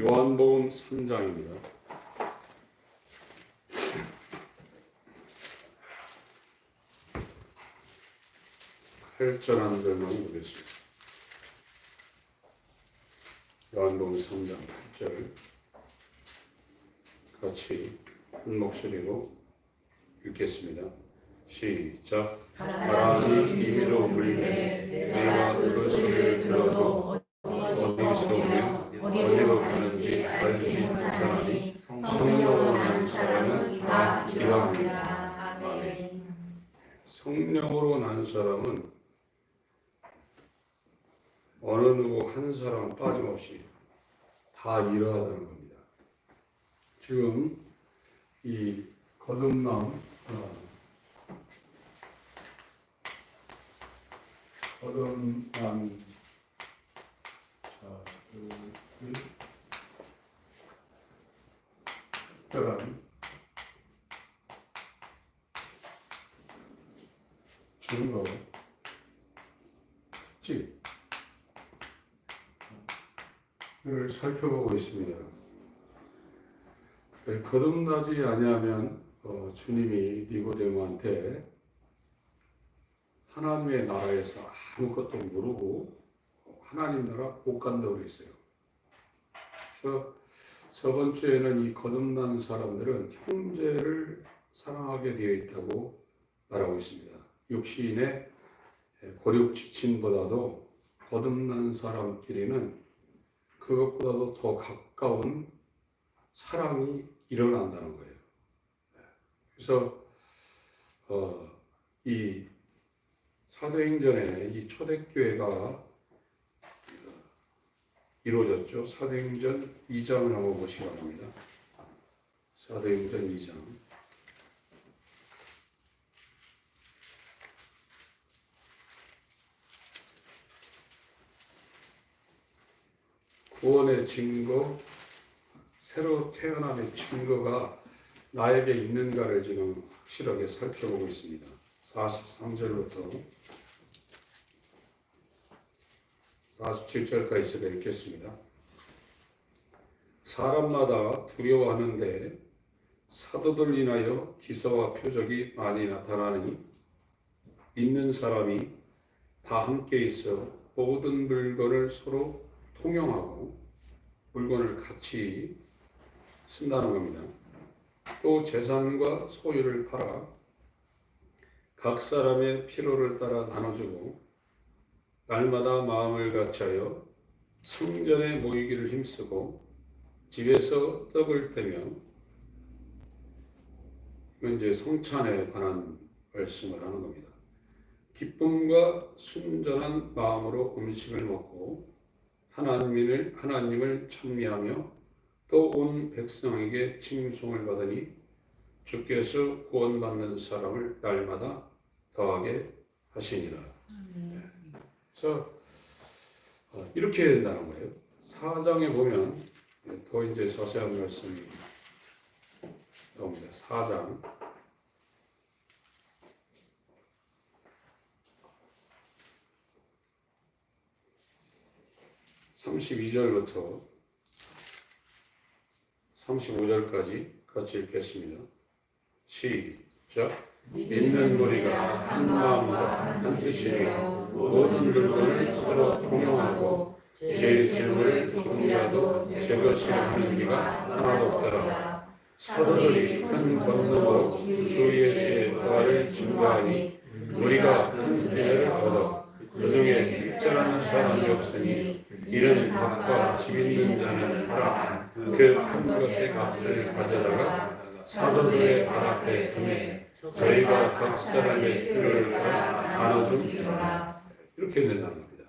요한복음 3장입니다. 8절 한 절만 보겠습니다. 요한복음 3장 8절 같이 한 목소리로 읽겠습니다. 시작. 바람이 임의로 불매 내가 그 소리를 들어도 어디서 오며 어디로 가는지 알지 못하나니 성령으로 난 사람은 다 이러하니라. 아멘. 성령으로 난 사람은 어느 누구 한 사람 빠짐없이 다 이러하다는 겁니다. 지금 이 거듭난 특별한 증거를 살펴보고 있습니다. 거듭나지 아니하면 주님이 니고데모한테 하나님의 나라에서 아무것도 모르고 하나님 나라 못 간다고 그랬어요. 그래서 저번 주에는 이 거듭난 사람들은 형제를 사랑하게 되어 있다고 말하고 있습니다. 육신의 고륙 지침보다도 거듭난 사람끼리는 그것보다도 더 가까운 사랑이 일어난다는 거예요. 그래서 이 사도행전에 이 초대교회가 이루어졌죠. 사도행전 2장을 한번 보시기 바랍니다. 사도행전 2장. 구원의 증거, 새로 태어남의 증거가 나에게 있는가를 지금 확실하게 살펴보고 있습니다. 43절부터 47절까지 제가 읽겠습니다. 사람마다 두려워하는데 사도들 인하여 기사와 표적이 많이 나타나니 믿는 사람이 다 함께 있어 모든 물건을 서로 통용하고 물건을 같이 쓴다는 겁니다. 또 재산과 소유를 팔아 각 사람의 필요를 따라 나눠주고 날마다 마음을 같이하여 성전에 모이기를 힘쓰고 집에서 떡을 떼며, 이건 이제 성찬에 관한 말씀을 하는 겁니다. 기쁨과 순전한 마음으로 음식을 먹고 하나님을 찬미하며 또 온 백성에게 칭송을 받으니 주께서 구원받는 사람을 날마다 더하게 하시니라. 그래서 이렇게 된다는 거예요. 4장에 보면 더 이제 자세한 말씀이 나옵니다. 4장 32절부터 35절까지 같이 읽겠습니다. 시작. 믿는 무리가 한 마음과 한 뜻이며 모든 물건을 서로 통용하고 제 재물을 조금이라도 제 것이라 하는 이가 하나도 없더라. 사도들이 큰 권능으로 주 예수의 부활을 증거하니 우리가 큰 은혜를 얻어 그 중에 일절하는 사람이 없으니 이는 밥과 집 있는 자는 하라. 그 큰 것의 값을 가져다가 사도들의 발 앞에 두매 저희가 각 사람의 필요를 다 나눠줍니다. 이렇게 된다는 겁니다.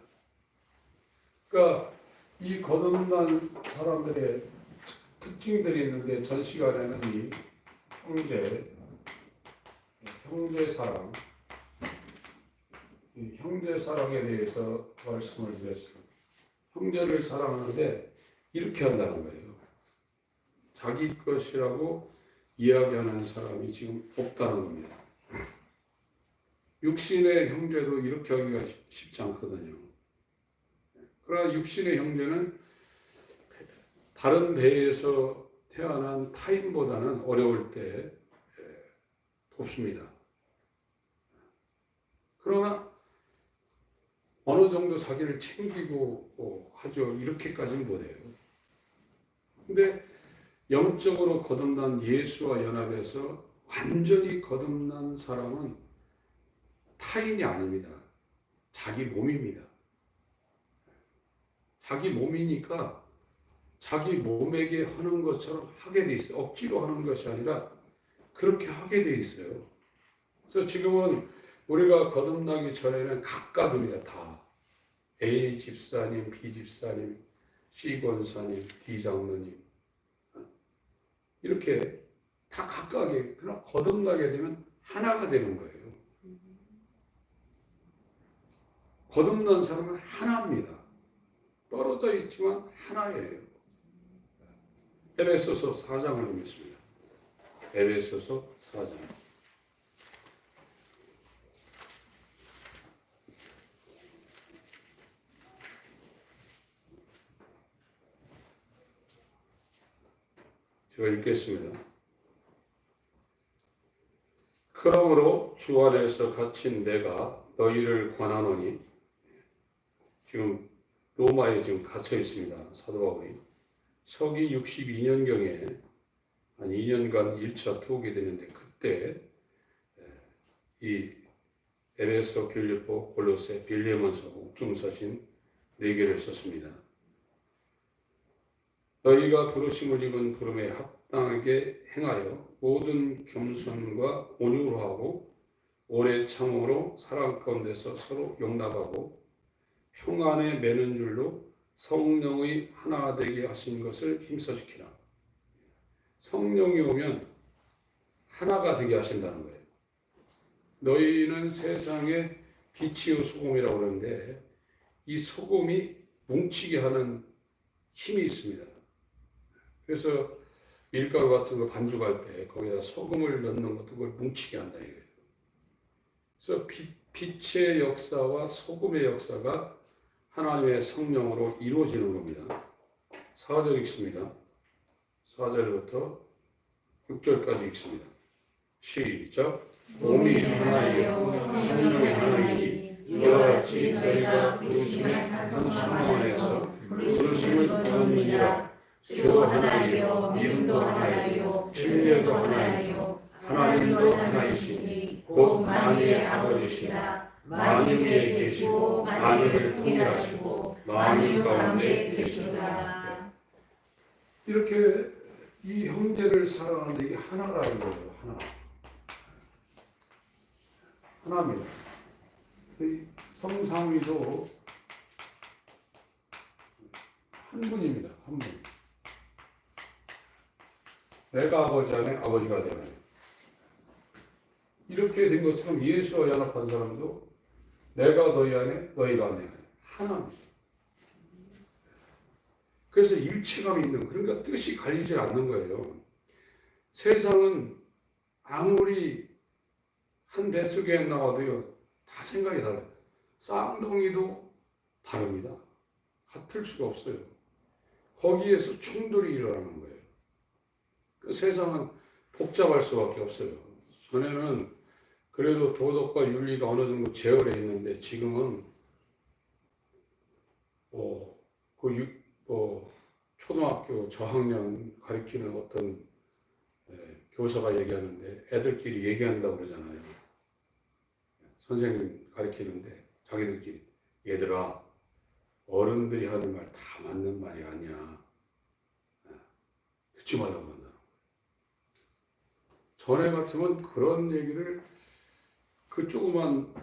그러니까 이 거듭난 사람들의 특징들이 있는데 전 시간에는 이 형제 사랑, 이 형제 사랑에 대해서 말씀을 드렸습니다. 형제를 사랑하는데 이렇게 한다는 거예요. 자기 것이라고 이야기하는 사람이 지금 없다는 겁니다. 육신의 형제도 이렇게 하기가 쉽지 않거든요. 그러나 육신의 형제는 다른 배에서 태어난 타인보다는 어려울 때 돕습니다. 그러나 어느 정도 자기를 챙기고 하죠. 이렇게까지는 못해요. 근데 영적으로 거듭난 예수와 연합해서 완전히 거듭난 사람은 타인이 아닙니다. 자기 몸입니다. 자기 몸이니까 자기 몸에게 하는 것처럼 하게 돼 있어요. 억지로 하는 것이 아니라 그렇게 하게 돼 있어요. 그래서 지금은 우리가 거듭나기 전에는 각각입니다. 다. A 집사님, B 집사님, C 권사님, D 장로님 이렇게 다 각각이 그러나 거듭나게 되면 하나가 되는 거예요. 거듭난 사람은 하나입니다. 떨어져 있지만 하나예요. 에베소서 4장을 보겠습니다. 에베소서 4장. 제가 읽겠습니다. 그러므로 주 안에서 갇힌 내가 너희를 권하노니, 지금 로마에 지금 갇혀 있습니다. 사도 바울이. 서기 62년경에 한 2년간 1차 투옥이 되는데 그때 이 에베소, 빌립보, 골로새, 빌레몬서, 옥중서신 4개를 썼습니다. 너희가 부르심을 입은 부름에 합당하게 행하여 모든 겸손과 온유로 하고 오래 참음으로 사랑 가운데서 서로 용납하고 평안에 매는 줄로 성령의 하나 되게 하신 것을 힘써 지키라. 성령이 오면 하나가 되게 하신다는 거예요. 너희는 세상의 빛이요 소금이라고 그러는데 이 소금이 뭉치게 하는 힘이 있습니다. 그래서 밀가루 같은 거 반죽할 때 거기다 소금을 넣는 것도 그걸 뭉치게 한다 이거예요. 그래서 빛의 역사와 소금의 역사가 하나님의 성령으로 이루어지는 겁니다. 4절 읽습니다. 4절부터 6절까지 읽습니다. 시작. 몸이 하나이요 성령이 하나이니 이와 같이 너희가 부르심의 한 순종 안에서 부르심을 입었느니라. 주 하나이요 믿음도 하나이요 진리도 하나이요 하나님도 하나이시니 곧 만유의 아버지시라. 만유 위에 계시고 만유를 통일하시고 만유 가운데 계시니라. 이렇게 이 형제를 사랑하는데 이게 하나라는 거예요. 하나입니다. 성삼위도 한 분입니다. 한 분. 내가 아버지 안에 아버지가 되나요? 이렇게 된 것처럼 예수와 연합한 사람도 내가 너희 안에 너희가 내 안에 하나입니다. 그래서 일체감이 있는, 그러니까 뜻이 갈리지 않는 거예요. 세상은 아무리 한 뱃속에 나와도요 다 생각이 달라요. 쌍둥이도 다릅니다. 같을 수가 없어요. 거기에서 충돌이 일어나는 거예요. 그 세상은 복잡할 수밖에 없어요. 전에는 그래도 도덕과 윤리가 어느 정도 제어를 했는데 지금은 초등학교 저학년 가르치는 어떤 교사가 얘기하는데 애들끼리 얘기한다고 그러잖아요. 선생님 가르치는데 자기들끼리 얘들아 어른들이 하는 말 다 맞는 말이 아니야. 듣지 말라고 그런다는 거예요. 전에 같으면 그런 얘기를 그 조그만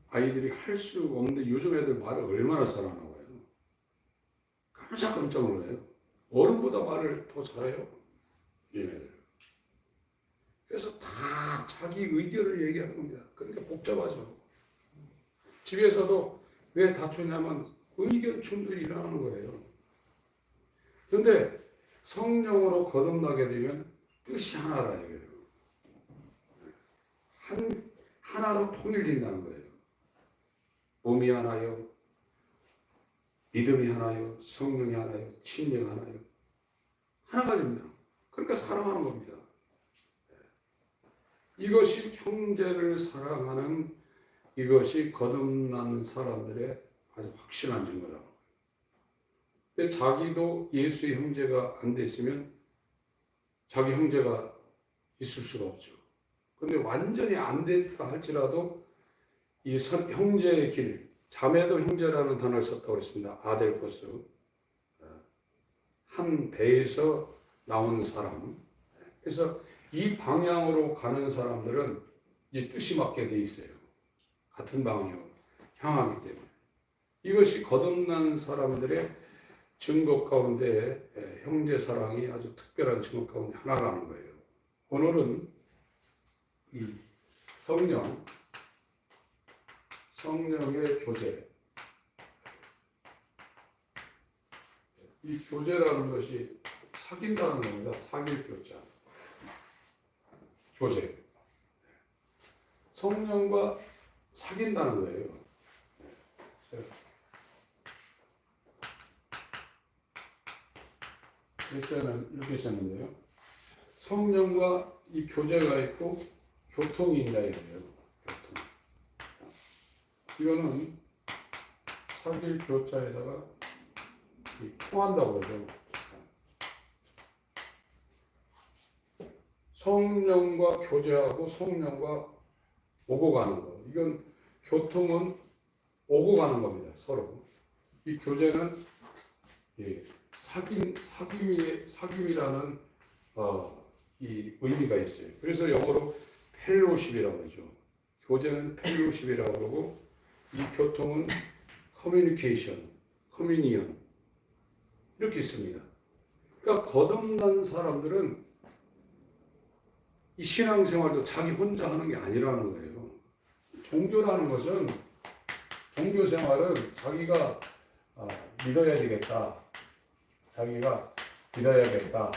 아이들이 할 수 없는데 요즘 애들 말을 얼마나 잘하나 봐요. 깜짝 놀라요. 어른보다 말을 더 잘해요. 요즘 애들. 그래서 다 자기 의견을 얘기하는 겁니다. 그러니까 복잡하죠. 집에서도 왜 다투냐면 의견 충돌이 일어나는 거예요. 그런데 성령으로 거듭나게 되면 뜻이 하나라 이거예요. 하나로 통일된다는 거예요. 몸이 하나요, 믿음이 하나요, 성령이 하나요, 침례가 하나요. 하나가 됩니다. 그러니까 사랑하는 겁니다. 이것이 형제를 사랑하는 이것이 거듭난 사람들의 아주 확실한 증거라고. 근데 자기도 예수의 형제가 안 됐으면 자기 형제가 있을 수가 없죠. 근데 완전히 안 됐다 할지라도 이 형제의 길, 자매도 형제라는 단어를 썼다고 했습니다. 아델포스. 한 배에서 나온 사람. 그래서 이 방향으로 가는 사람들은 이 뜻이 맞게 돼 있어요. 같은 방향으로 향하기 때문에. 이것이 거듭난 사람들의 증거 가운데 형제 사랑이 아주 특별한 증거 가운데 하나라는 거예요. 오늘은 이 성령의 교제. 이 교제라는 것이 사귄다는 겁니다. 사귈 교자. 교제. 성령과 사귄다는 거예요. 일단은 이렇게 썼는데요. 성령과 이 교제가 있고 교통이 있다 이거예요. 교통. 이거는 사귈 교자에다가 통한다고 그러죠. 성령과 교제하고 성령과 오고 가는 거. 이건 교통은 오고 가는 겁니다. 서로. 이 교제는 사귐이라는 이 의미가 있어요. 그래서 영어로 펠로십이라고 그러죠. 교제는 펠로십이라고 그러고 이 교통은 커뮤니케이션, 커뮤니언 이렇게 있습니다. 그러니까 거듭난 사람들은 이 신앙생활도 자기 혼자 하는 게 아니라는 거예요. 종교라는 것은 종교생활은 자기가 믿어야 되겠다. 자기가 믿어야겠다.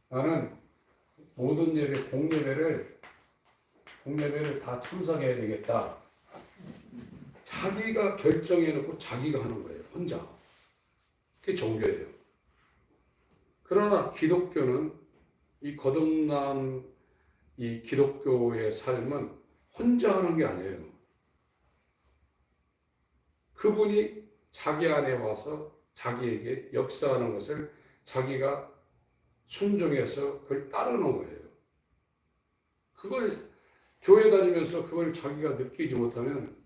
나는 모든 예배, 공예배를 다 참석해야 되겠다. 자기가 결정해놓고 자기가 하는 거예요. 혼자. 그게 종교예요. 그러나 기독교는 이 거듭난 이 기독교의 삶은 혼자 하는 게 아니에요. 그분이 자기 안에 와서 자기에게 역사하는 것을 자기가 순종해서 그걸 따르는 거예요. 그걸 교회 다니면서 그걸 자기가 느끼지 못하면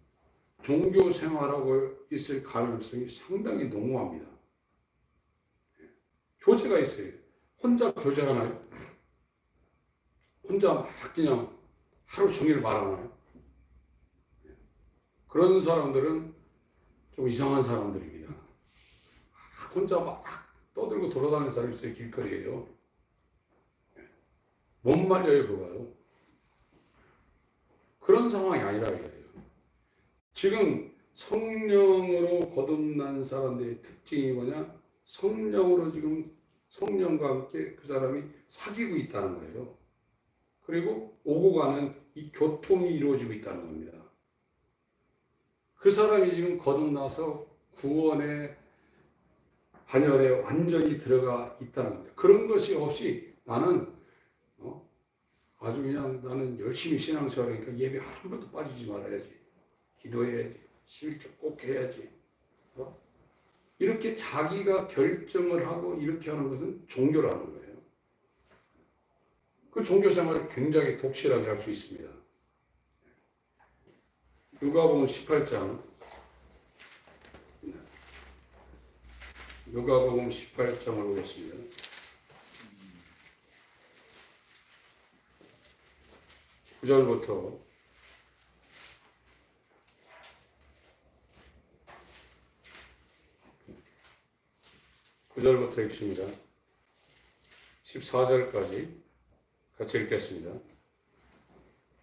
종교 생활하고 있을 가능성이 상당히 농후합니다. 교제가 있어요. 혼자 교제하나요? 혼자 막 그냥 하루 종일 말하나요? 그런 사람들은 좀 이상한 사람들입니다. 혼자 막 떠들고 돌아다니는 사람이 있어요. 길거리에요. 못 말려요, 그거요. 그런 상황이 아니라 이거예요. 지금 성령으로 거듭난 사람들의 특징이 뭐냐? 성령으로 지금 성령과 함께 그 사람이 사귀고 있다는 거예요. 그리고 오고 가는 이 교통이 이루어지고 있다는 겁니다. 그 사람이 지금 거듭나서 구원의 반열에 완전히 들어가 있다는 겁니다. 그런 것이 없이 나는 아주 그냥 나는 열심히 신앙생활하니까 예배 한 번도 빠지지 말아야지. 기도해야지. 11조 꼭 해야지. 이렇게 자기가 결정을 하고 이렇게 하는 것은 종교라는 거예요. 그 종교 생활을 굉장히 독실하게 할 수 있습니다. 누가복음 18장 누가복음 18장을 보겠습니다. (9절부터) (9절부터) 읽습니다. 14절까지 같이 읽겠습니다.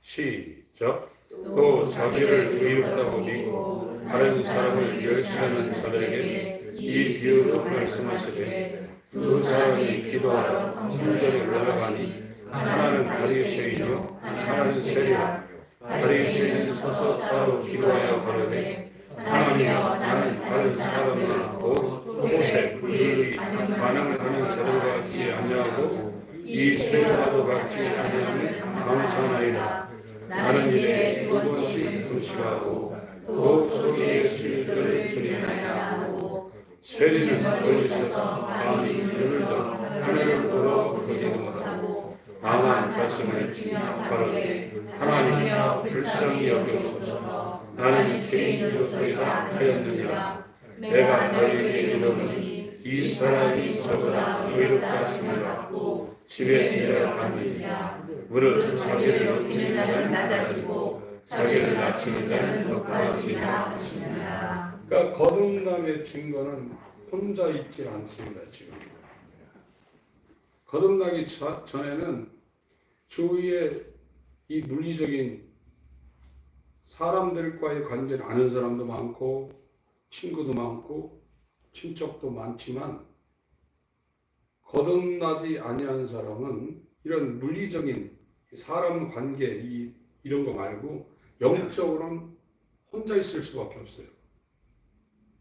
시작. 또 자기를 의롭다고 믿고 다른 사람을 멸시하는 자들에게 이 비유로 말씀하시되 두 사람이 기도하여 성전에 올라가니 하나는 바리새인이요 하나는 세리라. 바리새인은 서서 따로 기도하여 가로되 하나님이여 나는 다른 사람이나 옷에 불의의 반응을 하는 자들과 같지 아니하고 이 수요와도 같지 아니함을 감사하나이다. 나는 이에 두 번씩 금식하고 또 소리의 실절을 드리나이다 하고 세리는 거기서서 마음이 눈을더 하늘을 보러 보지도 못하고 다만 가슴을 치며 가로되 하나님이여 불쌍히 여기옵소서. 나는 죄인으로소이다 하였느니라. 내가 너희에게 이르노니 이 사람이 저보다 의롭다 하심을 받고 집에 내려갔느니라. 무릇 자기를 높이는 자는 낮아지고 자기를 낮추는 자는 높아지리라 하시니라. 그러니까 거듭남의 증거는 혼자 있지 않습니다. 지금 거듭나기 전에는 주위에 이 물리적인 사람들과의 관계를 아는 사람도 많고 친구도 많고 친척도 많지만 거듭나지 아니한 사람은 이런 물리적인 사람 관계 이런 거 말고 영적으로는 혼자 있을 수밖에 없어요.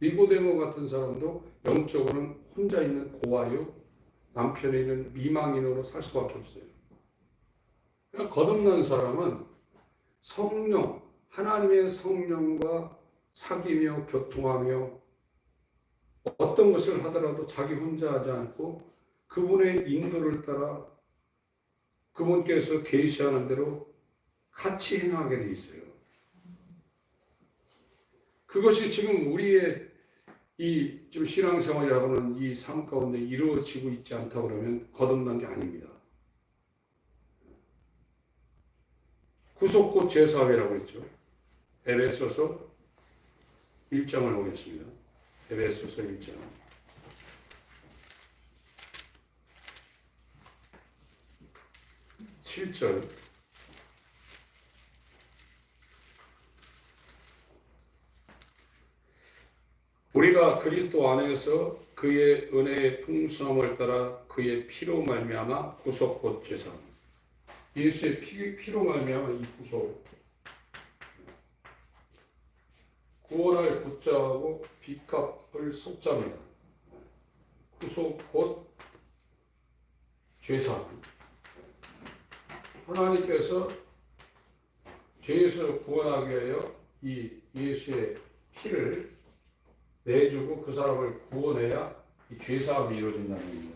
니고데모 같은 사람도 영적으로는 혼자 있는 고아요, 남편이 있는 미망인으로 살 수밖에 없어요. 그러니까 거듭난 사람은 성령, 하나님의 성령과 사귀며 교통하며 어떤 것을 하더라도 자기 혼자 하지 않고 그분의 인도를 따라 그분께서 계시하는 대로 같이 행하게 돼 있어요. 그것이 지금 우리의 이 지금 신앙생활이라고는 이 삶 가운데 이루어지고 있지 않다 그러면 거듭난 게 아닙니다. 구속고 제사회라고 했죠. 에베소서 1장을 보겠습니다. 에베소서 1장. 7절. 우리가 그리스도 안에서 그의 은혜의 풍성함을 따라 그의 피로 말미암아 구속 곧 제사. 예수의 피로 말미암아 이 구속. 구원할 구자하고 빚갚을 속자입니다. 구속 곧 죄사. 하나님께서 죄에서 구원하기 위하여 이 예수의 피를 내주고 그 사람을 구원해야 이 죄사함이 이루어진다는 겁니다.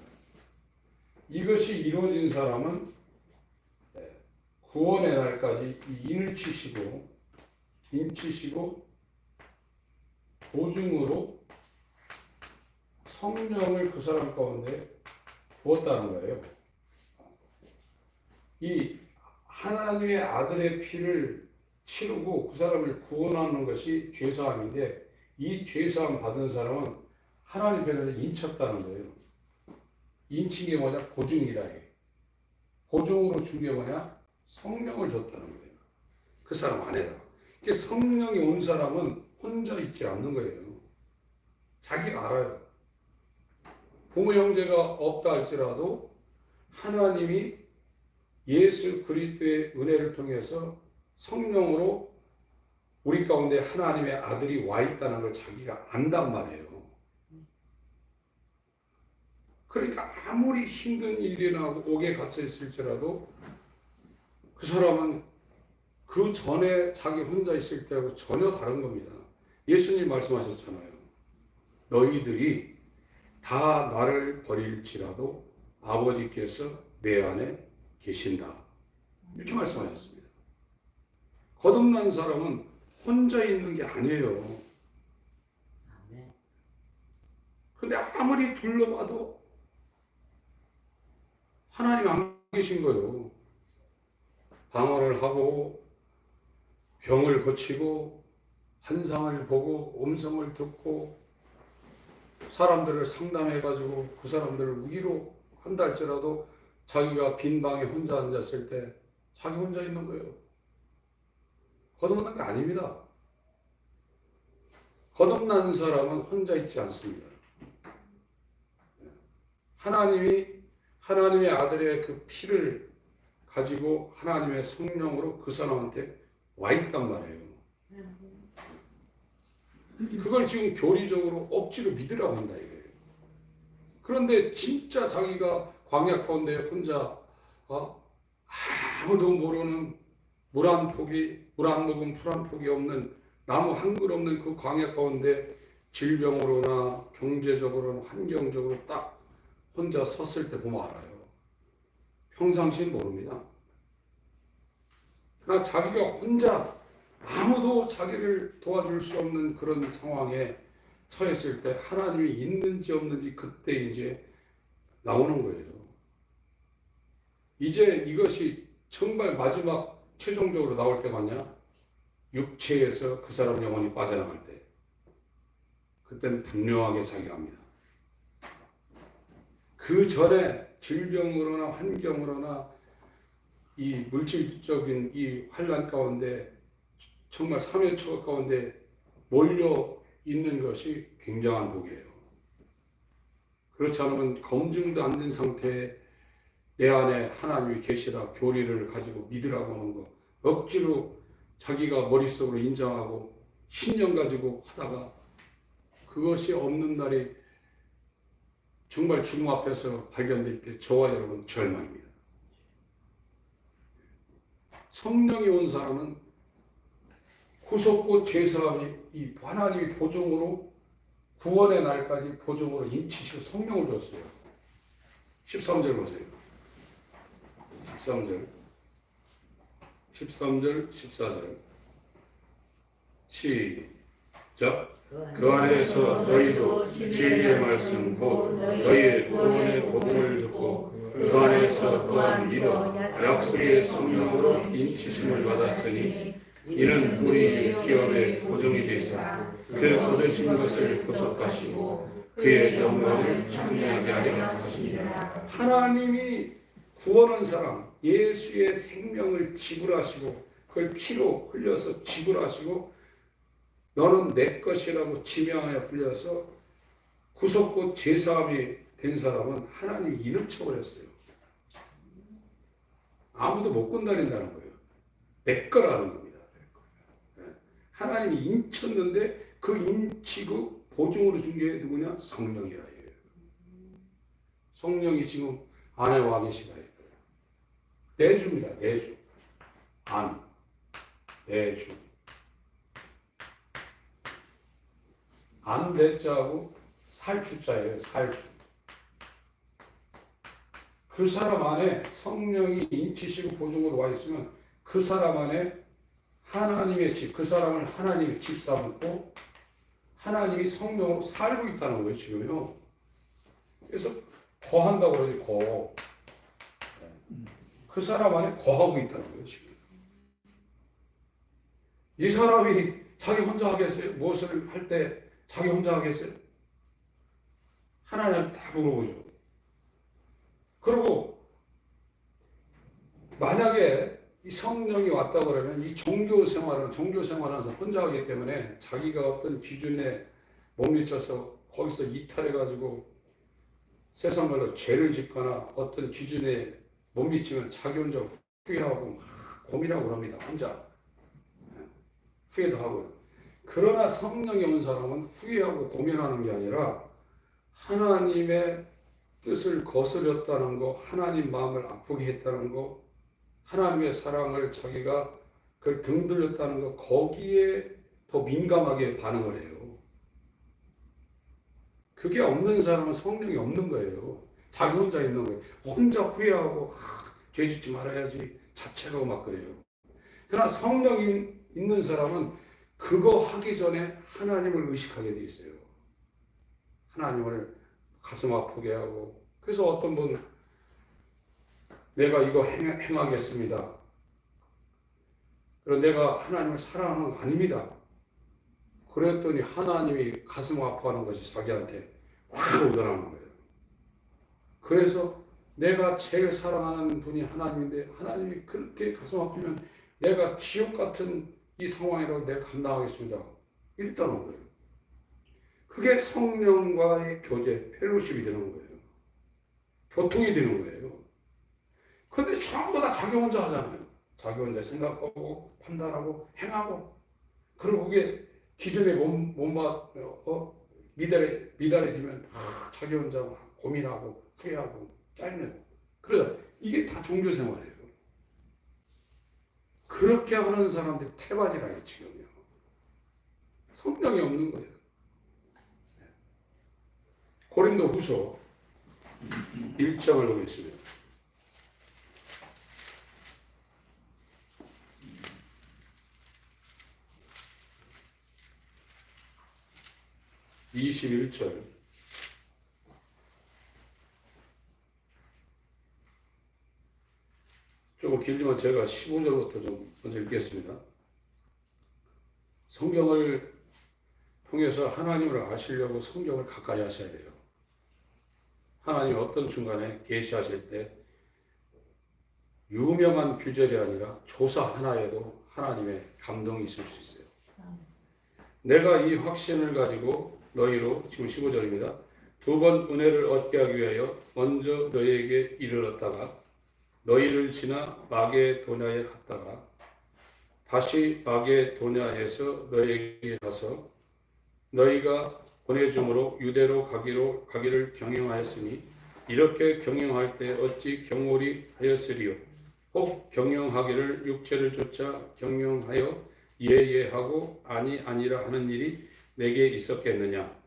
이것이 이루어진 사람은 구원의 날까지 이 인을 치시고 보증으로 성령을 그 사람 가운데 부었다는 거예요. 이 하나님의 아들의 피를 치르고 그 사람을 구원하는 것이 죄사함인데 이 죄사함 받은 사람은 하나님 편에서 인쳤다는 거예요. 인친 게 뭐냐? 보증이라 해. 보증으로 준 게 뭐냐? 성령을 줬다는 거예요. 그 사람 안에다가. 성령이 온 사람은 혼자 있지 않는 거예요. 자기가 알아요. 부모 형제가 없다 할지라도 하나님이 예수 그리스도의 은혜를 통해서 성령으로 우리 가운데 하나님의 아들이 와 있다는 걸 자기가 안단 말이에요. 그러니까 아무리 힘든 일이 옥에 갇혀 있을지라도 그 사람은 그 전에 자기 혼자 있을 때하고 전혀 다른 겁니다. 예수님 말씀하셨잖아요. 너희들이 다 나를 버릴지라도 아버지께서 내 안에 계신다. 이렇게 말씀하셨습니다. 거듭난 사람은 혼자 있는 게 아니에요. 그런데 아무리 둘러봐도 하나님 안 계신 거예요. 방언을 하고 병을 고치고 환상을 보고 음성을 듣고 사람들을 상담해가지고 그 사람들을 위로 한다 할지라도 자기가 빈 방에 혼자 앉았을 때 자기 혼자 있는 거예요. 거듭난 게 아닙니다. 거듭난 사람은 혼자 있지 않습니다. 하나님의 아들의 그 피를 가지고 하나님의 성령으로 그 사람한테 와 있단 말이에요. 그걸 지금 교리적으로 억지로 믿으라고 한다 이거예요. 그런데 진짜 자기가 광야 가운데 혼자 아무도 모르는 물 한 모금 풀 한 폭이 없는 나무 한 그루 없는 그 광야 가운데 질병으로나 경제적으로나 환경적으로 딱 혼자 섰을 때 보면 알아요. 평상시는 모릅니다. 그러나 자기가 혼자 아무도 자기를 도와줄 수 없는 그런 상황에 처했을 때 하나님이 있는지 없는지 그때 이제 나오는 거예요. 이제 이것이 정말 마지막 최종적으로 나올 때 맞냐? 육체에서 그 사람 영혼이 빠져나갈 때 그때는 분명하게 자기합니다. 그 전에 질병으로나 환경으로나 이 물질적인 이 환난 가운데 정말 사면초가 가운데 몰려 있는 것이 굉장한 복이에요. 그렇지 않으면 검증도 안 된 상태에 내 안에 하나님이 계시다 교리를 가지고 믿으라고 하는 거 억지로 자기가 머릿속으로 인정하고 신념 가지고 하다가 그것이 없는 날이 정말 죽음 앞에서 발견될 때 저와 여러분 절망입니다. 성령이 온 사람은 구속고 제사함이 이 하나님이 보증으로 구원의 날까지 보증으로 인치시고 성령을 줬어요. 13절 보세요. 13절 14절 시작. 그 안에서 너희도 진리의 말씀 곧 너희의 구원의 복음을 듣고 그 안에서 또한 믿어 약속의 성령으로 인치심을 받았으니 이는 우리 기업의 보증이 되사 그 얻으신 것을 구속하시고 그의 영광을 찬미하게 하려 하십니다. 하나님이 구원한 사람 예수의 생명을 지불하시고 그걸 피로 흘려서 지불하시고 너는 내 것이라고 지명하여 불려서 구속고 제사함이 된 사람은 하나님이 이름 쳐버렸어요. 아무도 못 건드린다는 거예요. 내 거라는 겁니다. 하나님이 인쳤는데 그 인치고 보증으로 준 게 누구냐? 성령이라 해요. 성령이 지금 안에 와 계시다. 내주입니다. 내주. 안. 내주. 안 대자하고 살주자예요. 살주. 그 사람 안에 성령이 인치시고 보증으로 와 있으면 그 사람 안에 하나님의 집, 그 사람을 하나님의 집 삼고 하나님이 성령으로 살고 있다는 거예요. 지금요. 그래서 거한다고 그러지. 거. 그 사람 안에 거하고 있다는 거예요. 지금. 이 사람이 자기 혼자 하겠어요? 무엇을 할 때 자기 혼자 하겠어요? 하나님 다 물어보죠. 그리고 만약에 이 성령이 왔다 그러면 이 종교 생활하는 사람 혼자 하기 때문에 자기가 어떤 기준에 못 미쳐서 거기서 이탈해가지고 세상 말로 죄를 짓거나 어떤 기준에 못 미치면 자기 혼자 후회하고 고민하고 그럽니다. 혼자 후회도 하고요. 그러나 성령이 온 사람은 후회하고 고민하는 게 아니라 하나님의 뜻을 거스렸다는 거, 하나님 마음을 아프게 했다는 거, 하나님의 사랑을 자기가 그걸 등들렸다는 거, 거기에 더 민감하게 반응을 해요. 그게 없는 사람은 성령이 없는 거예요. 자기 혼자 있는 거예요. 혼자 후회하고 죄 짓지 말아야지 자책하고 막 그래요. 그러나 성령이 있는 사람은 그거 하기 전에 하나님을 의식하게 돼 있어요. 하나님을 가슴 아프게 하고. 그래서 어떤 분 내가 이거 행하겠습니다. 그럼 내가 하나님을 사랑하는 거 아닙니다. 그랬더니 하나님이 가슴 아파하는 것이 자기한테 확 오더라는 거예요. 그래서 내가 제일 사랑하는 분이 하나님인데 하나님이 그렇게 가슴 아프면 내가 지옥 같은 이 상황이라도 내가 감당하겠습니다. 이랬다는 거예요. 그게 성령과의 교제, 펠로십이 되는 거예요. 교통이 되는 거예요. 그런데 전부 다 자기 혼자 하잖아요. 자기 혼자 생각하고 판단하고 행하고 그리고 그게 기존에 미달에 되면 막 자기 혼자 막 고민하고 후회하고 짜증내고 그러다 이게 다 종교 생활이에요. 그렇게 하는 사람들 태반이라요 지금요. 성령이 없는 거예요. 고린도 후서 1장을 보겠습니다. (21절) 조금 길지만 제가 15절부터 좀 먼저 읽겠습니다. 성경을 통해서 하나님을 아시려고 성경을 가까이 하셔야 돼요. 하나님이 어떤 순간에 계시하실 때 유명한 규절이 아니라 조사 하나에도 하나님의 감동이 있을 수 있어요. 내가 이 확신을 가지고 너희로, 지금 15절입니다. 두 번 은혜를 얻게 하기 위하여 먼저 너희에게 이르렀다가 너희를 지나 마게도냐에 갔다가 다시 마게도냐에서 너희에게 가서 너희가 보내줌으로 유대로 가기를 경영하였으니 이렇게 경영할 때 어찌 경홀히 하였으리요. 혹 경영하기를 육체를 쫓아 경영하여 예하고 아니라 하는 일이 내게 있었겠느냐.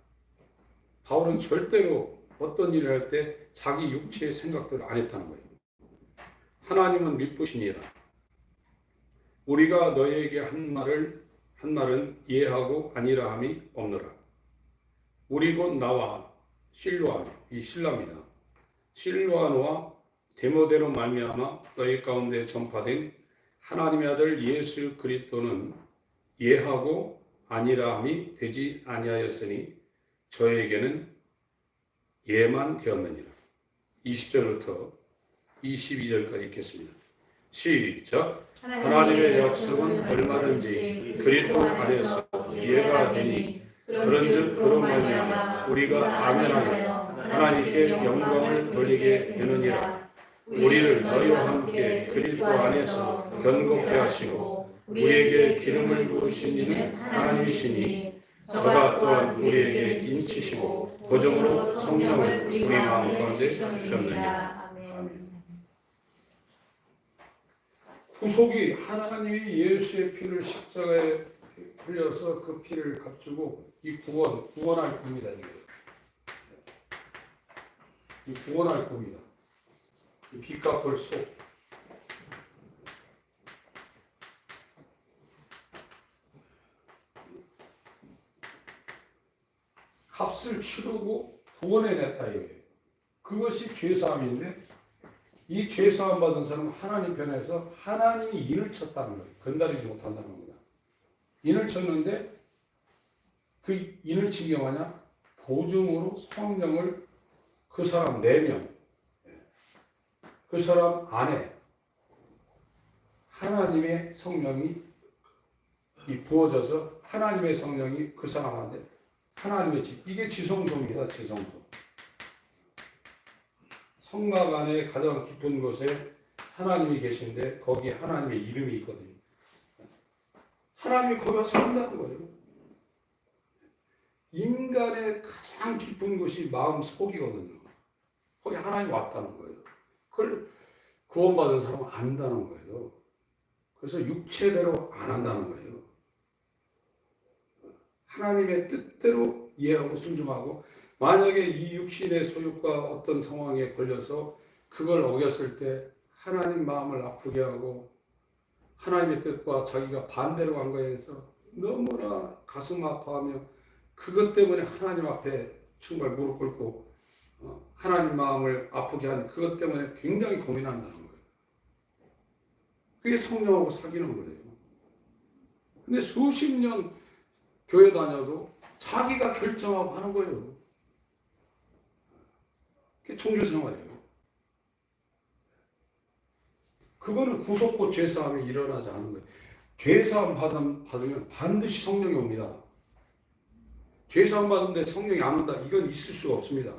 바울은 절대로 어떤 일을 할 때 자기 육체의 생각대로 안 했다는 거예요. 하나님은 미쁘시니라. 우리가 너희에게 한 말은 이해하고 아니라 함이 없노라. 우리 곧 나와 실로암, 이 신라입니다. 실로아노와 데모데로 말미암아 너희 가운데 전파된 하나님의 아들 예수 그리스도는 예하고 아니라 함이 되지 아니하였으니 저에게는 예만 되었느니라. 20절부터 22절까지 읽겠습니다. 시작. 하나님의 약속은 얼마든지 그리스도 안에서 예가 되니 그런즉 그로 말미암아 우리가 아멘하여 하나님께 영광을 돌리게 되느니라. 우리를 너희와 함께 그리스도 안에서 견고케 하시고 우리에게 기름을 부으신 이는 하나님이시니 저가 또한 우리에게 인치시고 보정으로 성령을 우리 마음 가운데 주셨느니라. 구속이 하나님이 예수의 피를 십자가에 흘려서 그 피를 값주고 이 구원할 겁니다. 이 구원할 겁니다. 이 빚값을 속. 값을 치르고 구원해냈다 이거예요. 그것이 죄사함인데 이 죄사함 받은 사람은 하나님 편에서 하나님이 인을 쳤다는 거예요. 건드리지 못한다는 겁니다. 인을 쳤는데 그 인을 친 게 뭐냐? 보증으로 성령을 그 사람 4명, 그 사람 안에 하나님의 성령이 부어져서 하나님의 성령이 그 사람한테 하나님의 이게 지성소입니다. 지성소. 성막 안에 가장 깊은 곳에 하나님이 계신데 거기에 하나님의 이름이 있거든요. 하나님이 거기 와서 산다는 거예요. 인간의 가장 깊은 곳이 마음 속이거든요. 거기 하나님이 왔다는 거예요. 그걸 구원받은 사람은 안다는 거예요. 그래서 육체대로 안 한다는 거예요. 하나님의 뜻대로 이해하고 순종하고 만약에 이 육신의 소욕과 어떤 상황에 걸려서 그걸 어겼을 때 하나님 마음을 아프게 하고 하나님의 뜻과 자기가 반대로 간 거에 대해서 너무나 가슴 아파하며 그것 때문에 하나님 앞에 정말 무릎 꿇고 하나님 마음을 아프게 한 그것 때문에 굉장히 고민한다는 거예요. 그게 성령하고 사귀는 거예요. 근데 수십 년 교회 다녀도 자기가 결정하고 하는 거예요. 그게 종교 생활이에요. 그거는 구속고 죄사함이 일어나지 않은 거예요. 죄사함 받으면 반드시 성령이 옵니다. 죄사함 받는데 성령이 안 온다. 이건 있을 수가 없습니다.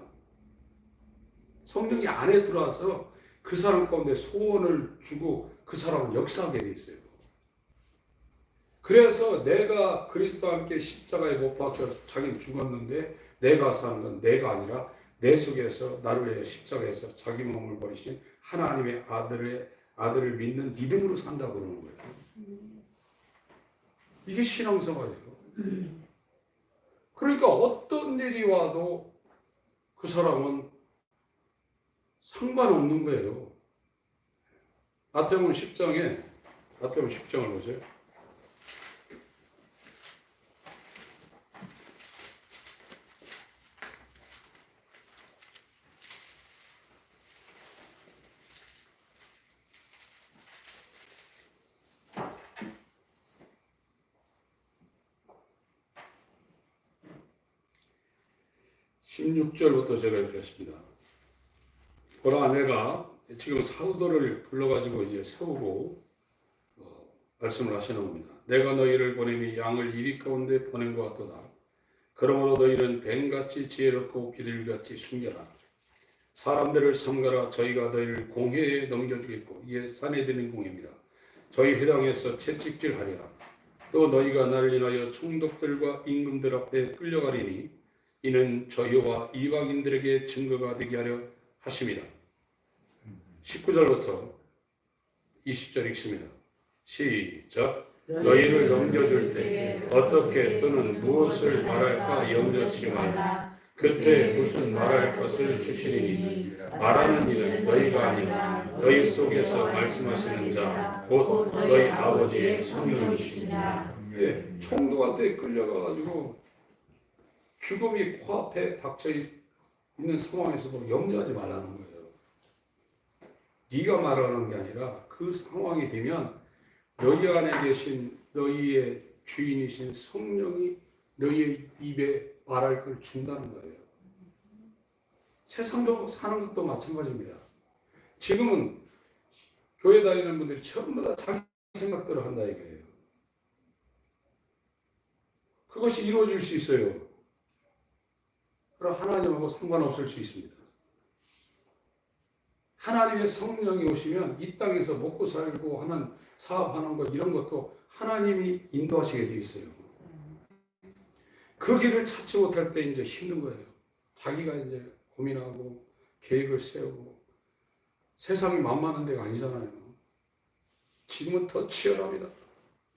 성령이 안에 들어와서 그 사람 가운데 소원을 주고 그 사람을 역사하게 돼 있어요. 그래서 내가 그리스도와 함께 십자가에 못 박혀 자기는 죽었는데 내가 사는 건 내가 아니라 내 속에서 나를 위해 십자가에서 자기 몸을 버리신 하나님의 아들을 믿는 믿음으로 산다고 그러는 거예요. 이게 신앙생활이에요. 그러니까 어떤 일이 와도 그 사람은 상관없는 거예요. 마태복음 10장을 보세요. (16절부터) 제가 읽겠습니다. 보라, 내가 지금 사도들을 불러가지고 이제 세우고 말씀을 하시는 겁니다. 내가 너희를 보냄이 양을 이리 가운데 보낸 것 같도다. 그러므로 너희는 뱀같이 지혜롭고 비둘기같이 숨겨라. 사람들을 삼가라. 저희가 너희를 공회에 넘겨주겠고 이게 산헤드린 공회입니다. 저희 회당에서 채찍질하리라. 또 너희가 나를 인하여 총독들과 임금들 앞에 끌려가리니 이는 저희와 이방인들에게 증거가 되게 하려 하심이라. 19절부터 20절 읽습니다. 시작. 너희를 넘겨줄 때 어떻게 또는 무엇을 말할까 염려치 말라. 그때 무슨 말할 것을 주시리니 말하는 이는 너희가 아니라 너희 속에서 말씀하시는 자 곧 너희 아버지의 성령이시니라. 총독한테 끌려가가지고 죽음이 코앞에 닥쳐 있는 상황에서도 염려하지 말라는 거예요. 네가 말하는 게 아니라 그 상황이 되면 너희 안에 계신 너희의 주인이신 성령이 너희의 입에 말할 걸 준다는 거예요. 세상도 사는 것도 마찬가지입니다. 지금은 교회 다니는 분들이 전부 다 자기 생각대로 한다 이거예요. 그것이 이루어질 수 있어요. 그럼 하나님하고 상관없을 수 있습니다. 하나님의 성령이 오시면 이 땅에서 먹고 살고 하는 사업하는 것 이런 것도 하나님이 인도하시게 되어 있어요. 그 길을 찾지 못할 때 이제 힘든 거예요. 자기가 이제 고민하고 계획을 세우고 세상이 만만한 데가 아니잖아요. 지금은 더 치열합니다.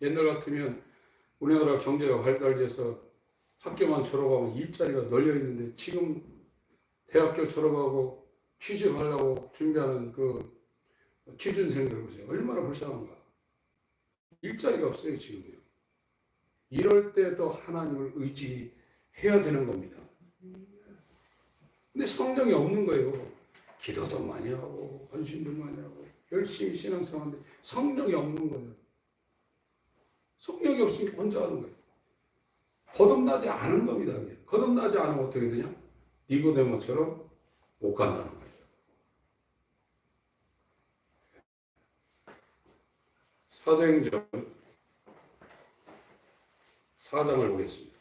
옛날 같으면 우리나라 경제가 발달돼서 학교만 졸업하면 일자리가 널려 있는데 지금 대학교 졸업하고 취직하려고 준비하는 그 취준생들 보세요. 얼마나 불쌍한가. 일자리가 없어요 지금요. 이럴 때도 하나님을 의지해야 되는 겁니다. 근데 성령이 없는 거예요. 기도도 많이 하고 헌신도 많이 하고 열심히 신앙생활하는데 성령이 없는 거예요. 성령이 없으니까 혼자 하는 거예요. 거듭나지 않은 겁니다. 거듭나지 않으면 어떻게 되냐? 니고데모처럼 못 간다는 거예요. 사도행전 4장을 보겠습니다.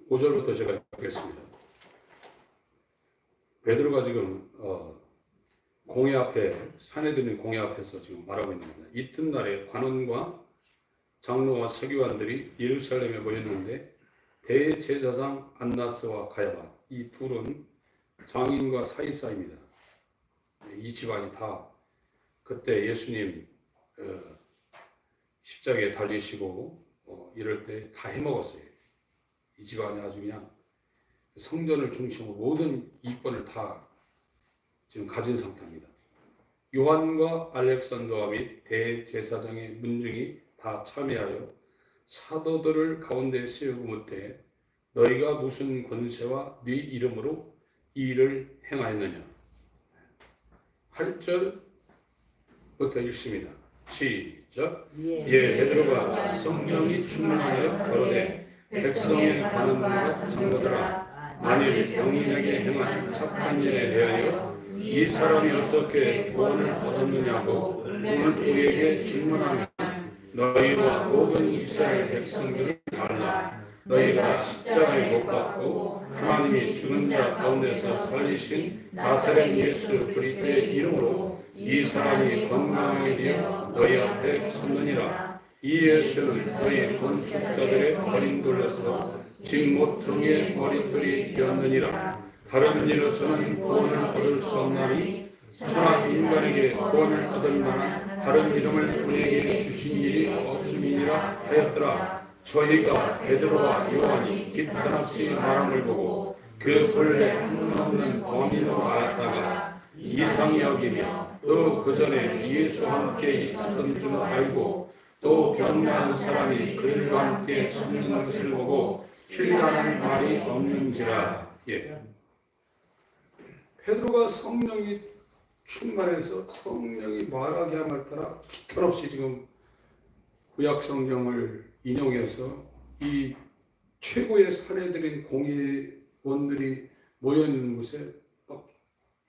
5절부터 제가 읽겠습니다. 베드로가 지금 공회 앞에 산헤드린 공회 앞에서 지금 말하고 있는 겁니다. 이튿날에 관원과 장로와 서기관들이 예루살렘에 모였는데 대제사장 안나스와 가야바 이 둘은 장인과 사이사입니다. 이 집안이 다 그때 예수님 십자가에 달리시고 이럴 때 다 해먹었어요. 이 집안이 아주 그냥 성전을 중심으로 모든 이권을 다 지금 가진 상태입니다. 요한과 알렉산더와 및 대제사장의 문중이 다 참여하여 사도들을 가운데 세우고 묻되 너희가 무슨 권세와 네 이름으로 이 일을 행하였느냐. 8절부터 읽습니다. 시작. 베드로가 성령이 충만하여 거론해 백성의 관원과 장로들아 만일 영인에게 행한 착한 일에 대하여 이 사람이 어떻게 구원을 얻었느냐고 울부에게 질문하며 너희와 모든 이스라엘 백성들을 알라. 너희가 십자가에 못 박고 하나님이 죽은 자 가운데서 살리신 나사렛 예수 그리스도의 이름으로 이 사람이 건강하게 되어 너희 앞에 섰느니라. 이 예수는 너희 건축자들의 머릿돌로서 집 모퉁이의 머릿돌이 되었느니라. 다른 이로서는 구원을 얻을 수 없나니 천하 인간에게 구원을 얻을 만한 다른 이름을 우리에게 주신 일이 없음이니라 하였더라. 저희가 베드로와 요한이 기탄없이 말함을 보고 그 본래 한없는 범인으로 알았다가 이상히 여기며 또 그 전에 예수와 함께 있었던 줄 알고 또 병나은 사람이 그들과 함께 섰는 것을 보고 신뢰하는 말이 없는지라. 베드로가 성령이 충만해서 성령이 말하게 함을 따라 기탄없이 지금 구약 성경을 인용해서 이 최고의 사례들인 공의원들이 모여있는 곳에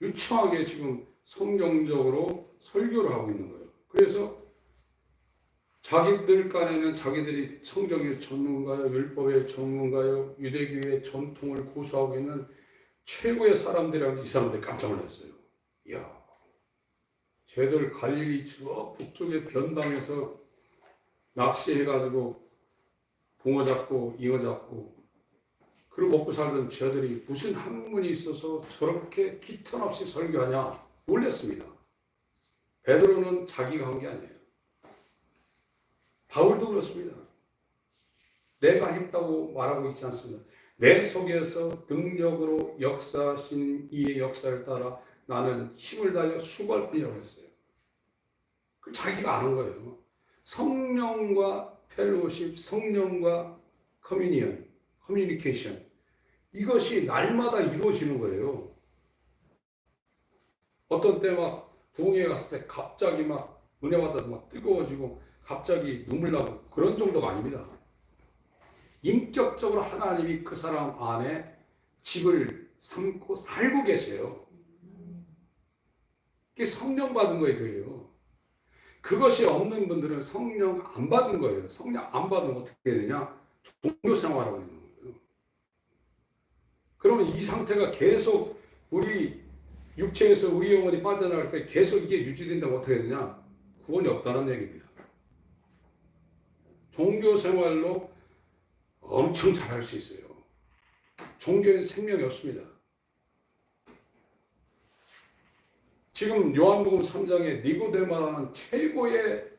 유창하게 지금 성경적으로 설교를 하고 있는 거예요. 그래서 자기들 간에는 자기들이 성경의 전문가요, 율법의 전문가요, 유대교의 전통을 고수하고 있는 최고의 사람들이라는 이 사람들이 깜짝 놀랐어요. 이야, 쟤들 갈릴리 저 북쪽의 변방에서 낚시해가지고 붕어 잡고 잉어 잡고 그리고 먹고 살던 쟤들이 무슨 학문이 있어서 저렇게 기탄 없이 설교하냐 놀랐습니다. 베드로는 자기가 한 게 아니에요. 바울도 그렇습니다. 내가 했다고 말하고 있지 않습니다. 내 속에서 능력으로 역사하신 이의 역사를 따라 나는 힘을 다하여 수고할 뿐이라고 했어요. 그 자기가 아는 거예요. 성령과 펠로십, 성령과 커뮤니케이션 이것이 날마다 이루어지는 거예요. 어떤 때 막 부흥회 갔을 때 갑자기 막 은혜 받아서 막 뜨거워지고 갑자기 눈물 나고 그런 정도가 아닙니다. 인격적으로 하나님이 그 사람 안에 집을 삼고 살고 계세요. 그게 성령 받은 거예요, 그게요. 그것이 없는 분들은 성령 안 받은 거예요. 성령 안 받으면 어떻게 되냐? 종교 생활하고 있는 거예요. 그러면 이 상태가 계속 우리 육체에서 우리 영혼이 빠져나갈 때 계속 이게 유지된다면 어떻게 되냐? 구원이 없다는 얘기입니다. 종교 생활로 엄청 잘할 수 있어요. 종교엔 생명이 없습니다. 지금 요한복음 3장에 니고데모라는 최고의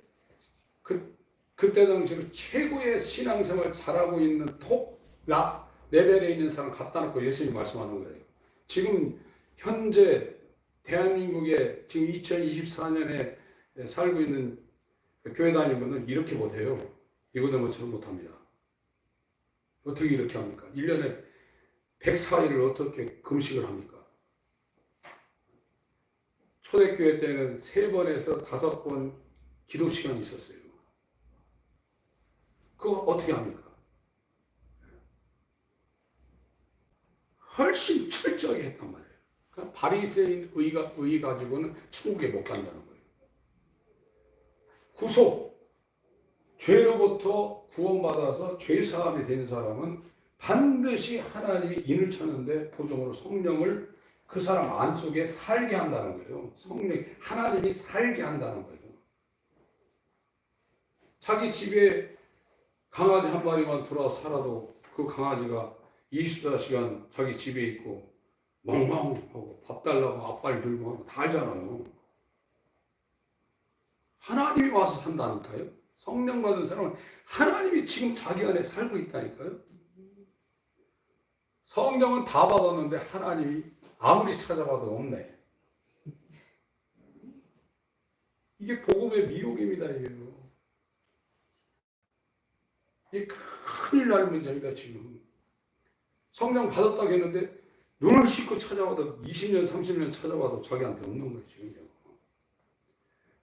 그때 당시로 최고의 신앙생활 잘하고 있는 톱 레벨에 있는 사람 갖다 놓고 예수님이 말씀하는 거예요. 지금 현재 대한민국에 지금 2024년에 살고 있는 교회 다니는 분은 이렇게 못해요. 니고데모처럼 못합니다. 어떻게 이렇게 합니까? 1년에 104일을 어떻게 금식을 합니까? 초대교회 때는 3번에서 5번 기도 시간이 있었어요. 그거 어떻게 합니까? 훨씬 철저하게 했단 말이에요. 그러니까 바리새인 의 가지고는 천국에 못 간다는 거예요. 구속, 죄로부터 구원받아서 죄사함이 된 사람은 반드시 하나님이 인을 쳤는데 보정으로 성령을 그 사람 안 속에 살게 한다는 거예요. 성령, 하나님이 살게 한다는 거예요. 자기 집에 강아지 한 마리만 들어와서 살아도 그 강아지가 24시간 자기 집에 있고 멍멍하고 밥 달라고 앞발 들고 하고 다 알잖아요. 하나님이 와서 산다니까요. 성령 받은 사람은 하나님이 지금 자기 안에 살고 있다니까요. 성령은 다 받았는데 하나님이 아무리 찾아봐도 없네. 이게 복음의 미혹입니다. 이게 큰일 날 문제입니다. 지금 성령 받았다고 했는데 눈을 씻고 찾아봐도 20년 30년 찾아봐도 자기한테 없는 거예요. 지금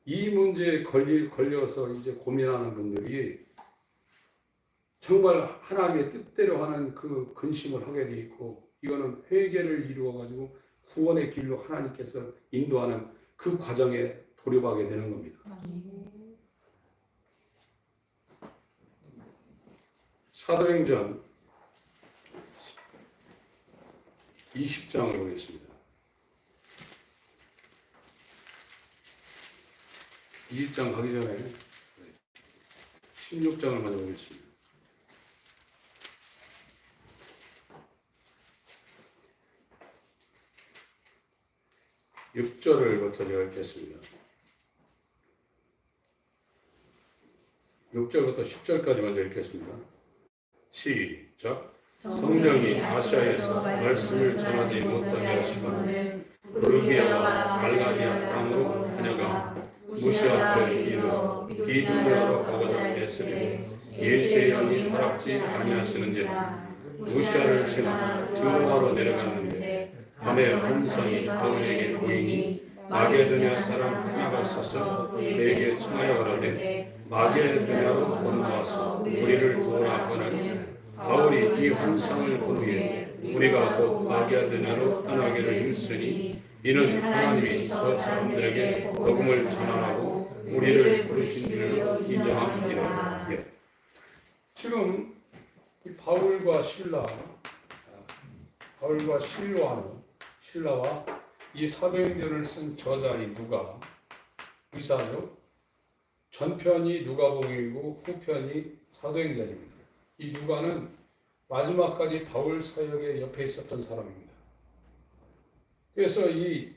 이 문제에 걸려서 이제 고민하는 분들이 정말 하나님의 뜻대로 하는 그 근심을 하게 돼 있고, 이거는 회개를 이루어 가지고 구원의 길로 하나님께서 인도하는 그 과정에 돌입하게 되는 겁니다. 사도행전 20장을 보겠습니다. 20장 가기 전에 16장을 먼저 보겠습니다. 6절을부터 제가 읽겠습니다. 6절부터 10절까지 먼저 읽겠습니다. 시작. 성령이 아시아에서 말씀을 전하지 못하게 하시거늘 부르기아와 갈라디아 땅으로 다녀가 무시아를 이르러 비두니아로 가고자 애쓰되 예수의 영이 허락지 아니하시는지라. 무시아를 지나 드로아로 내려갔는데 밤에 한 성이 바울에게 보이니 마게도냐 사람 하나가 서서 그에게 청하여 가로되 마게도냐로 건너와서 우리를 도우라 하거늘 바울이 이 환상을 본 후에 우리가 곧 마게도냐로 떠나기를 힘쓰니 이는 하나님이 저 사람들에게 복음을 전하라고 우리를 부르신 줄로 인정함이라. 지금 이 바울과 신라와 이 사도행전을 쓴 저자인 누가 의사죠. 전편이 누가복음이고 후편이 사도행전입니다. 이 누가는 마지막까지 바울 사역의 옆에 있었던 사람입니다. 그래서 이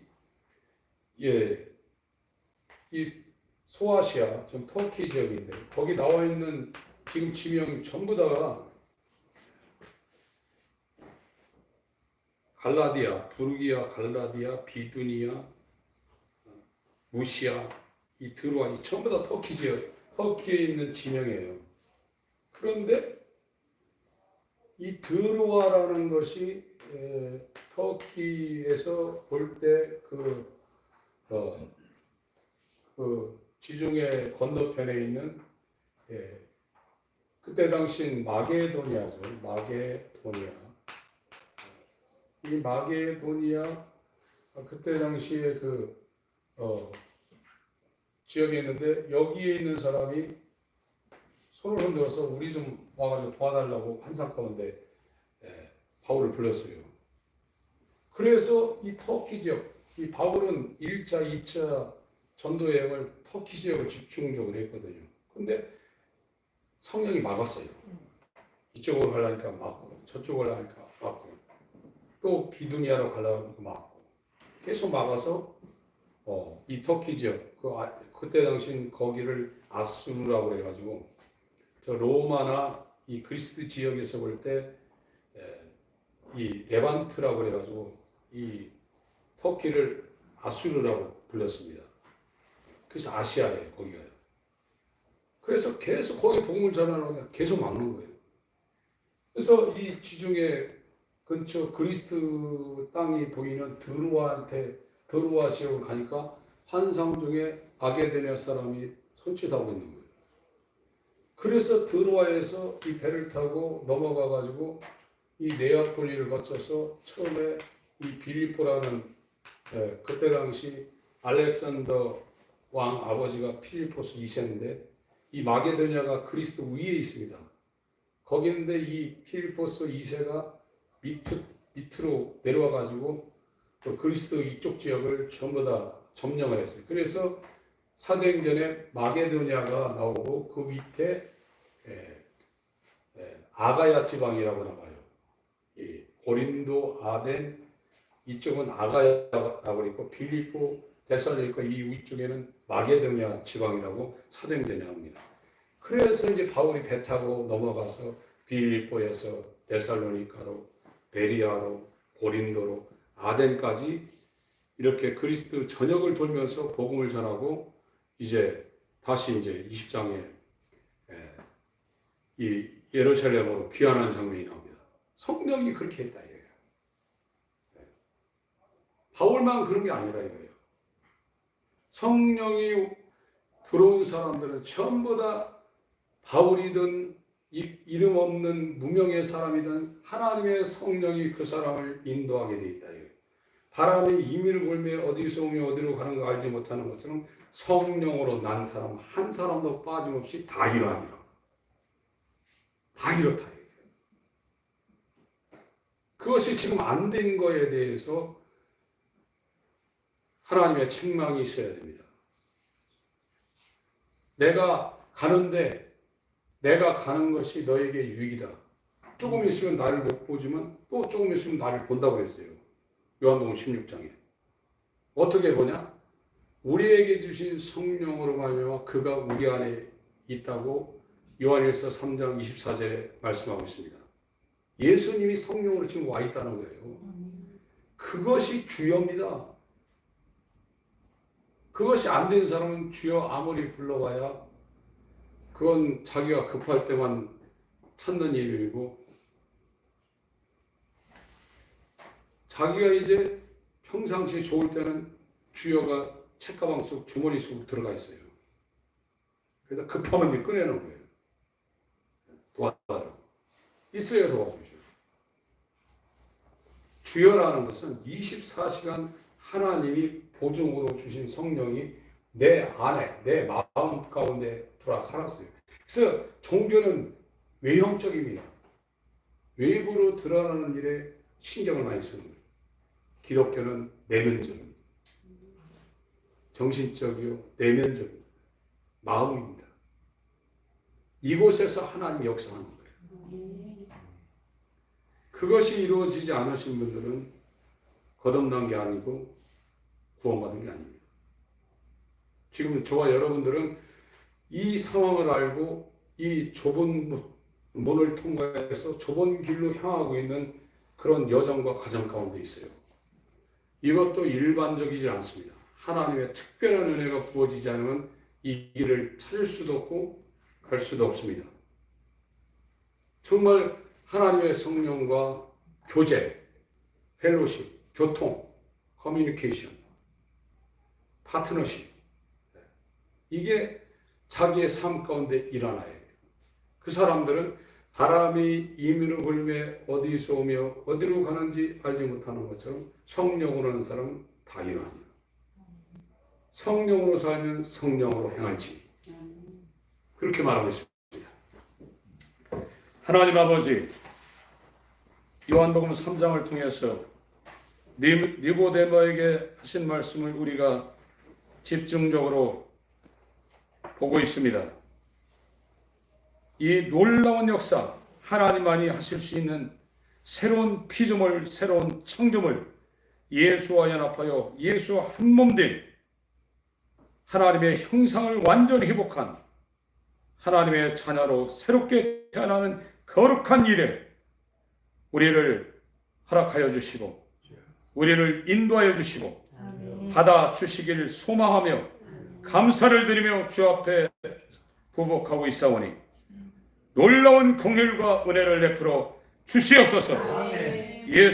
소아시아, 지금 터키 지역인데 거기 나와 있는 지금 지명이 전부 다가 갈라디아, 부르기아, 갈라디아, 비두니아, 무시아, 이 드로아, 이 전부 다 터키 지역, 터키에 있는 지명이에요. 그런데 이 드로아라는 것이 터키에서 볼 때 그 지중해 건너편에 있는 그때 당시엔 마게도니아죠. 이 마게도니아 그때 당시에 지역에 있는데 여기에 있는 사람이 손을 흔들어서 우리 좀 와가지고 도와달라고 환상 가운데 바울을 불렀어요. 그래서 이 터키 지역, 이 바울은 1차, 2차 전도 여행을 터키 지역을 집중적으로 했거든요. 근데 성령이 막았어요. 이쪽으로 가려니까 막고, 저쪽으로 가려니까 막고, 또 비두니아로 가려니까 막고, 계속 막아서 이 터키 지역, 그때 당시 거기를 아수르라고 그래가지고 저 로마나 이 그리스 지역에서 볼 때 이 레반트라고 그래가지고 이 터키를 아수르라고 불렀습니다. 그래서 아시아에 거기가요. 그래서 계속 거기 복음을 전하려고 계속 막는 거예요. 그래서 이 지중해 근처 그리스 땅이 보이는 드로아 지역을 가니까 환상 중에 마게도냐 사람이 손짓하고 있는 거예요. 그래서 드로아에서 이 배를 타고 넘어가 가지고 이 네아폴리를 거쳐서 처음에 이 빌립보라는 그때 당시 알렉산더 왕 아버지가 필리포스 2세인데 이 마게도냐가 그리스 위에 있습니다. 거기 있는데 이 필리포스 2세가 밑으로 내려와 가지고 그리스 이쪽 지역을 전부 다 점령을 했어요. 그래서 사도행전에 마게도냐가 나오고 그 밑에 아가야 지방이라고 나와요. 고린도, 아덴 이쪽은 아가야라고 있고 빌립보, 데살로니가 이 위쪽에는 마게도냐 지방이라고 사도행전에 합니다. 그래서 이제 바울이 배 타고 넘어가서 빌립보에서 데살로니카로, 베리아로, 고린도로, 아덴까지 이렇게 그리스도 전역을 돌면서 복음을 전하고 이제 다시 이제 20장에 이 예루살렘으로 귀환하는 장면이 나옵니다. 성령이 그렇게 했다 이거예요. 바울만 그런 게 아니라 이거예요. 성령이 들어온 사람들은 전부 다 바울이든 이름 없는 무명의 사람이든 하나님의 성령이 그 사람을 인도하게 돼 있다 이거예요. 바람이 임의를 골매 어디서 오며 어디로 가는 거 알지 못하는 것처럼 성령으로 난 사람 한 사람도 빠짐없이 다 이러하니라. 다 이렇다. 그것이 지금 안 된 거에 대해서 하나님의 책망이 있어야 됩니다. 내가 가는데 내가 가는 것이 너에게 유익이다. 조금 있으면 나를 못 보지만 또 조금 있으면 나를 본다고 그랬어요. 요한복음 16장에. 어떻게 보냐? 우리에게 주신 성령으로 말미암아 그가 우리 안에 있다고 요한일서 3장 24절에 말씀하고 있습니다. 예수님이 성령으로 지금 와 있다는 거예요. 그것이 주여입니다. 그것이 안 된 사람은 주여 아무리 불러봐야 그건 자기가 급할 때만 찾는 이름이고 자기가 이제 평상시 좋을 때는 주여가 책가방 속 주머니 속 들어가 있어요. 그래서 급하면 이제 꺼내는 거예요. 도와달라고. 있어야 도와주죠. 주여라는 것은 24시간 하나님이 보증으로 주신 성령이 내 안에, 내 마음 가운데 돌아 살았어요. 그래서 종교는 외형적입니다. 외부로 드러나는 일에 신경을 많이 쓰는 거예요. 기독교는 내면적입니다. 정신적이요, 내면적입니다. 마음입니다. 이곳에서 하나님이 역사하는 거예요. 그것이 이루어지지 않으신 분들은 거듭난 게 아니고 구원받은 게 아닙니다. 지금 저와 여러분들은 이 상황을 알고 이 좁은 문을 통과해서 좁은 길로 향하고 있는 그런 여정과 과정 가운데 있어요. 이것도 일반적이지 않습니다. 하나님의 특별한 은혜가 부어지지 않으면 이 길을 찾을 수도 없고 갈 수도 없습니다. 정말 하나님의 성령과 교제, 펠로십, 교통, 커뮤니케이션, 파트너십 이게 자기의 삶 가운데 일어나야 돼요. 그 사람들은 바람이 임의로 불매 어디서 오며 어디로 가는지 알지 못하는 것처럼 성령으로 하는 사람은 다 이러하니라. 성령으로 살면 성령으로 행할지 그렇게 말하고 있습니다. 하나님 아버지 요한복음 3장을 통해서 니고데모에게 하신 말씀을 우리가 집중적으로 보고 있습니다. 이 놀라운 역사, 하나님만이 하실 수 있는 새로운 피조물, 새로운 창조물, 예수와 연합하여 예수와 한 몸된 하나님의 형상을 완전히 회복한 하나님의 자녀로 새롭게 태어나는 거룩한 일에 우리를 허락하여 주시고 우리를 인도하여 주시고 받아 주시기를 소망하며 감사를 드리며 주 앞에 부복하고 있사오니 놀라운 긍휼과 은혜를 베풀어 주시옵소서. 예수